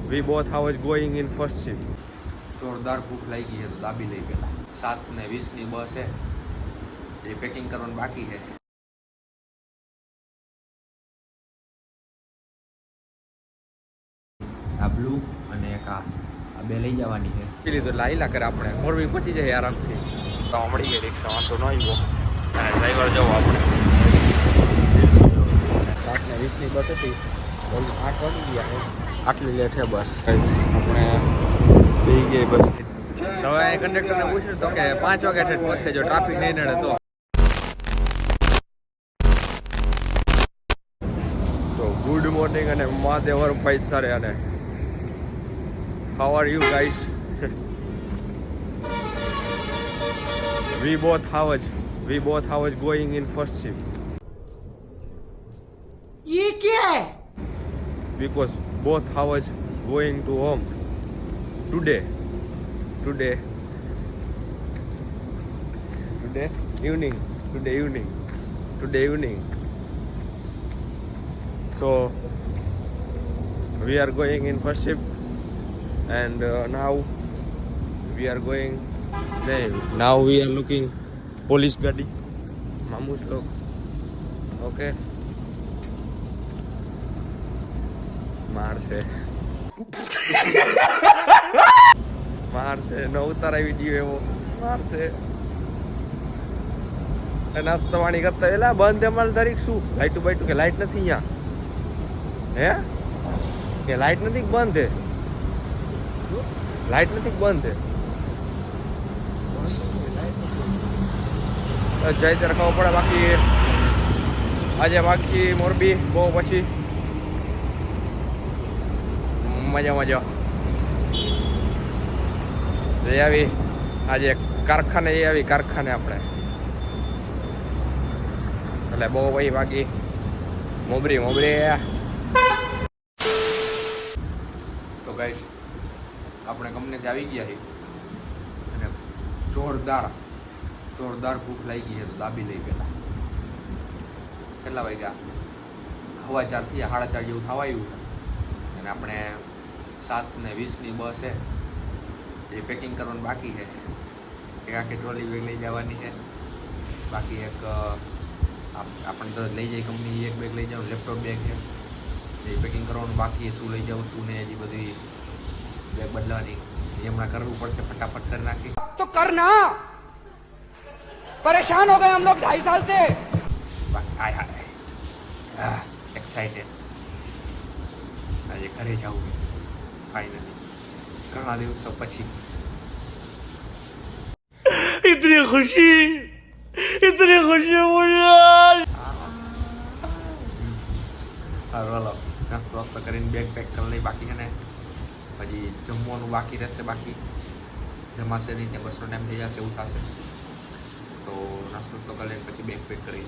We both was going in first shift. જોરદાર ભૂખ લાગી છે તો દાબી લઈ પેલા. 7:20 બસ છે, એ પેકિંગ કરવાનું બાકી છે. આ બ્લુ અને એક આ બે લઈ જવાની છે. લીધું એટલે આઈલા કરે આપણે મોરબી પહોંચી જાય આરામથી. તો મળી ગઈ રિક્ષા, વાંધો ન આવ્યો. અને ડ્રાઈવર જવો આપણે 7:20 બસ હતી, 8 વાગી ગયા. આટલી લેટ છે બસ. આપણે બેસી ગઈ બસ. તો હવે કંડક્ટરને પૂછ્યું તો કે 5 વાગે ઠેઠ પહોંચશે જો ટ્રાફિક નહીં નડે તો. ગુડ મોર્નિંગ અને મહાદેવર ભાઈ સર. અને how are you guys? We both was going in first shift. ये क्या है? Because both was going to home today evening. So we are going in first shift, and now we are looking police gadi mamus log. Okay, મારશે ન ઉતારાય video એવો મારશે. નાસ્તો પાણી કરતા એલા બંધ અમારે તારીખ શું લાઈટું બાઈટું કે લાઈટ નથી અહીંયા? હે કે લાઈટ નથી બંધ? હે લાઈટ નથી બંધ? હે જય ત્યારે ખબર પડે. બાકી આજે બાકી મોરબી બહુ પછી મજા જઈ આવી. આજે કારખાને જઈ આવી આપણે એટલે બહુ ભાઈ બાકી મોબરી. તો ગાઈસ આપણે કંપનીથી આવી ગયા છીએ અને જોરદાર ભૂખ લાગી છે તો દાબી લઈ પેલા. કેટલા વાગ્યા? 4:15 થી 4:30 જેવું થવા આવ્યું છે. અને આપણે 7:20 બસ છે, એ પેકિંગ કરવાનું બાકી છે. એક આખી ટ્રોલી બેગ લઈ જવાની છે. બાકી એક આપણે તો લઈ જાય કંપની એક બેગ લઈ જાઉં, લેપટોપ બેગ છે એ પેકિંગ કરવાનું બાકી. શું લઈ જાઉં શું નહીં હજી બધી બેગ બદલવાની એ હમણાં કરવું પડશે. ફટાફટ કરી નાખી तो करना, परेशान हो गए हम लोग 2.5 साल से. બાકી હાય એક્સાઇટેડ. આજે ઘરે જવું ફાઇનલી ઘણા દિવસો પછી. इतनी खुशी मुझे. હાલો નાસ્તો કરીને બેગ પેક કરી લઈ. બાકી છે ને પછી જમવાનું બાકી રહેશે. બાકી જમાશે નહીં ત્યાં બસનો ટાઈમ થઈ જશે એવું થશે. તો નાસ્તો કરી લઈને પછી બેગ પેક કરી.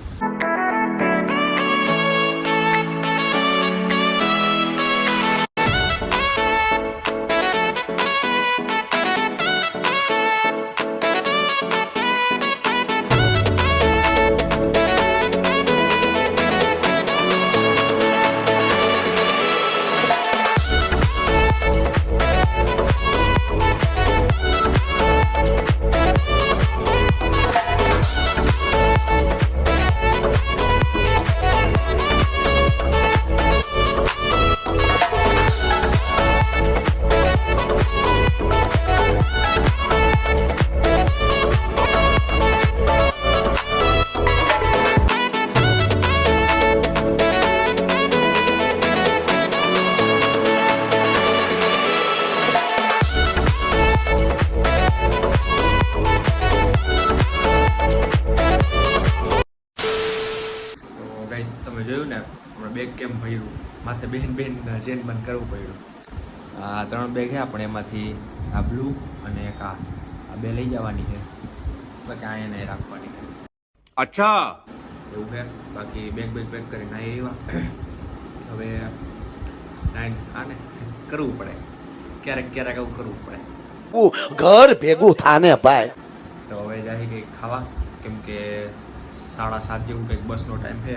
તમે જોયું ને હમણાં બેગ કેમ ભર્યું, માથે બેન ચેન બંધ કરવું પડ્યું. આ 3 બેગ છે પણ એમાંથી આ બ્લુ અને એક આ બે લઈ જવાની છે. બાકી આ એને રાખવાની છે. अच्छा એવું છે. બાકી બેગ પેક કરીને આવી આવ્યા. હવે આને કરવું પડે ક્યારેક એવું કરવું પડે. घर भेगू थाने भाई. તો હવે જાય કંઈક ખાવા, કેમ કે 7:30 જેવું કંઈક બસનો ટાઈમ છે.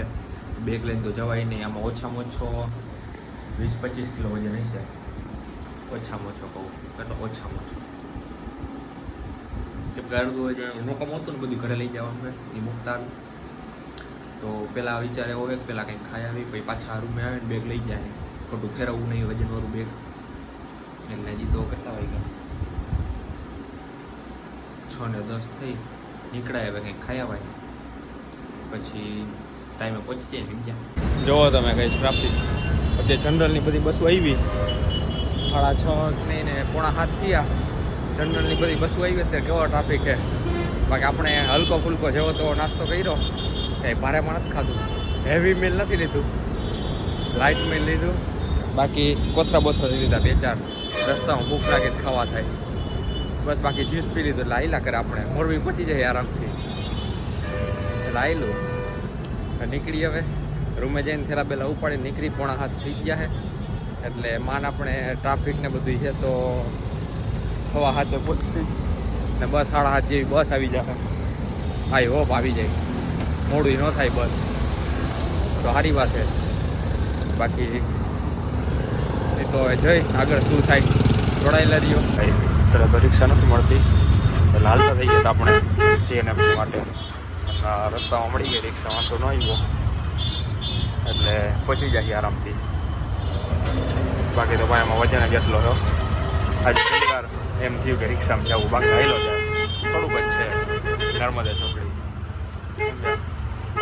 બેગ લઈને તો જવાય નહીં. આમાં ઓછામાં ઓછો 20-25 કિલો વજન હશે. ઓછામાં ઓછો કહું એટલે ઓછામાં ઓછો. કેમ કે અડધું નોકમ હતું ને બધું ઘરે લઈ જવાનું હોય એ મૂકતા આવ્યું તો પહેલાં વિચાર એવો હોય કે પહેલાં કંઈક ખાઈ આવી પછી પાછા રૂમે આવે ને બેગ લઈ જાય ખોટું ફેરવવું નહીં વજનવાળું બેગ. એટલે હજી તો કેટલા વાગ્યા 6:10 થઈ નીકળાય હવે કંઈક ખાઈ આવાય પછી ટાઈમે પહોંચી જાય સમજ્યા. જોવો તમે કઈ ટ્રાફિક અત્યારે જનરલની બધી બસો આવી 6:30 ને 6:45 થયા. જનરલની બધી બસો આવી અત્યારે કેવો ટ્રાફિક છે. બાકી આપણે હલકો ફુલકો જેવો તો નાસ્તો કર્યો કંઈ ભારેમાં નથી ખાધું. હેવી મિલ નથી લીધું, લાઇટ મિલ લીધું. બાકી કોથરા બોથરા લીધા 2-4 રસ્તામાં ભૂખ લાગે ખાવા થાય બસ. બાકી જ્યુસ પી લીધું એટલે આયલા કરે આપણે મોરબી પહોંચી જાય આરામથી. એટલે આવેલું નીકળી હવે રૂમે જઈને થેલા બેલા ઉપાડી નીકળી 6:45 થઈ ગયા છે. એટલે માન આપણે ટ્રાફિક ને બધું છે તો 6:30 પહોંચી ને બસ 7:30 જેવી બસ આવી જશે. આઈ હોપ આવી જાય, મોડું ન થાય બસ તો સારી વાત છે. બાકી એ તો જોઈ આગળ શું થાય જોડાયેલા રહ્યો. અત્યારે તો રિક્ષા નથી મળતી એટલે હાલતા થઈ ગયા આપણે CNF માટે. રસ્તામાં મળી ગઈ રિક્ષા, વાંધો ન આવ્યો એટલે પહોંચી જાય આરામથી. બાકી તો ભાઈ એમાં વજન જ એટલો છો. આજે પહેલી વાર એમ થયું કે રિક્ષામાં જવું, બાકી હાઈલો જાય થોડુંક જ છે નર્મદા ચોકડી.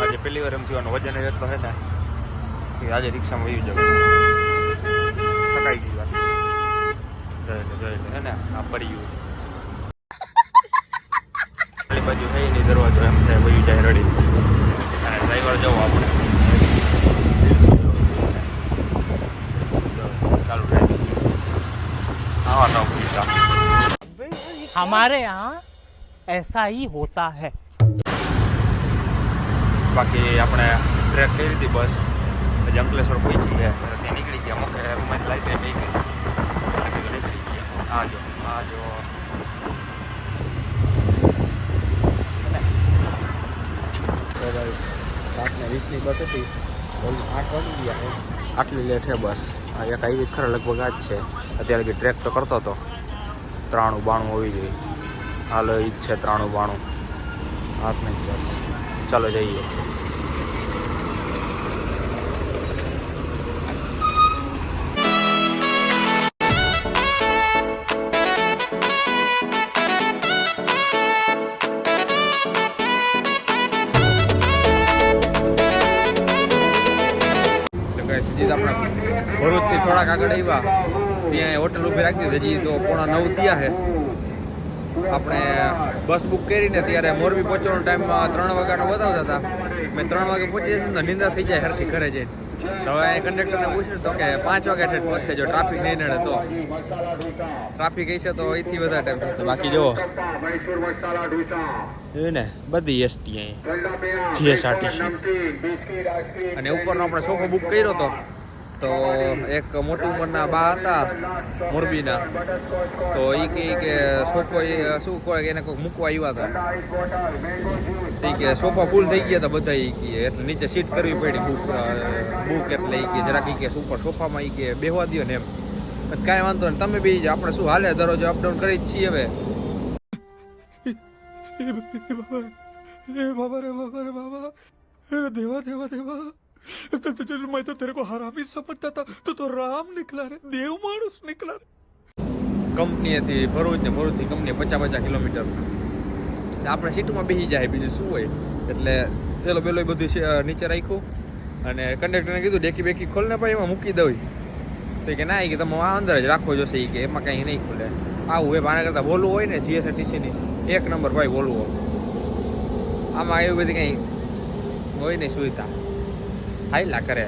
આજે પહેલી વાર એમ થયું વજન જ એટલો છે ને કે આજે રિક્ષામાં વયું જવું. થકાઈ ગઈ વાત જોઈ લે હે ને આ પડ્યું પેલી બાજુ છે નહીં દરવાજો એમ થાય વયું જાય રડી. અને ડ્રાઈવર જવો આપણે ચાલુ ડ્રાઈવિંગ આવા તો પૈસા. हमारे यहाँ ऐसा ही होता है. બાકી આપણે ટ્રેક કરી હતી બસ પછી અંકલેશ્વર પહોંચી ગયા ત્યાં નીકળી ગયા. અમુક રૂમમાં લાઈટ આવી ગઈ નીકળી ગયા. આ જો 7:20 બસ હતી, 8 વાગી ગયા. આટલી લેટ છે બસ. આ એક આવી ખરા લગભગ આ જ છે. અત્યારે કે ટ્રેક તો કરતો હતો 93-92 હોવી જોઈએ. હાલો એ જ છે 93-92 હાથ નહીં બસ. ચાલો જઈએ. આપણે ભરૂચથી થોડાક આગળ આવ્યા ત્યાં હોટલ ઊભી રાખી દીધી. હજી તો 9:30 થયા છે. આપણે બસ બુક કરીને ત્યારે મોરબી પહોંચવાનો ટાઈમમાં 3 વાગ્યાનો બતાવતા હતા. મેં 3 વાગે પહોંચી જશે ને નિંદર થઈ જાય હરખી ઘરે જઈને. તો હવે કંડક્ટરને પૂછ્યું તો કે 5 વાગ્યા ઠેઠ પહોંચશે જો ટ્રાફિક નહીં નડે તો. ટ્રાફિક હશે તો અહીંથી વધારે ટાઈમ થશે. બાકી જુઓ એ ને બધી એસટી અહીંયા GSRTC. અને ઉપરનો આપણે સોફો બુક કર્યો હતો તો એક મોટી ઉંમરના બા હતા મોરબીના. તો એ કહે કે સોફો શું કહે એને કોઈક મૂકવા આવ્યા હતા. એ કે સોફા ફૂલ થઈ ગયા હતા બધા. એ કહે એટલે નીચે સીટ કરવી પડી બુક એટલે એ કે જરાક એ કે ઉપર સોફામાં એ કે બેહવા દો ને એમ. કાંઈ વાંધો નહીં તમે બી આપણે શું હાલે દરરોજ અપડાઉન કરી જ છીએ હવે. मैं तो तेरे को हरामी समझता था, तू तो राम निकला रे, देव मानुस निकला रे. કંપનીએથી ભરૂચ ને ભરૂચથી કંપની 50 કિલોમીટર. આપણે સીટમાં બેસી જાય બીજું શું હોય. એટલે થેલો પેલો બધું નીચે રાખ્યું અને કંડક્ટરને કીધું ડેકી બેકી ખોલને ભાઈ એમાં મૂકી દઉં. તો કે ના કે તમે આ અંદર જ રાખો જોશે કે એમાં કાંઈ નહીં ખુલે. આવું એ આના કરતાં બોલવું હોય ને GSRTCની 1 નંબર ભાઈ બોલવો. આમાં એવી બધી કંઈ હોય નહીં સુવિધા હાઈલા કરે.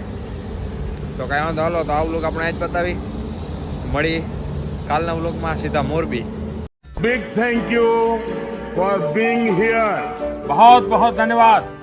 તો કાંઈ વાંધો હાલો તો આ વ્લોગ આપણે આજ બતાવી મળી કાલના વ્લોગમાં સીધા Morbi. Big thank you for being here. बहुत बहुत धन्यवाद.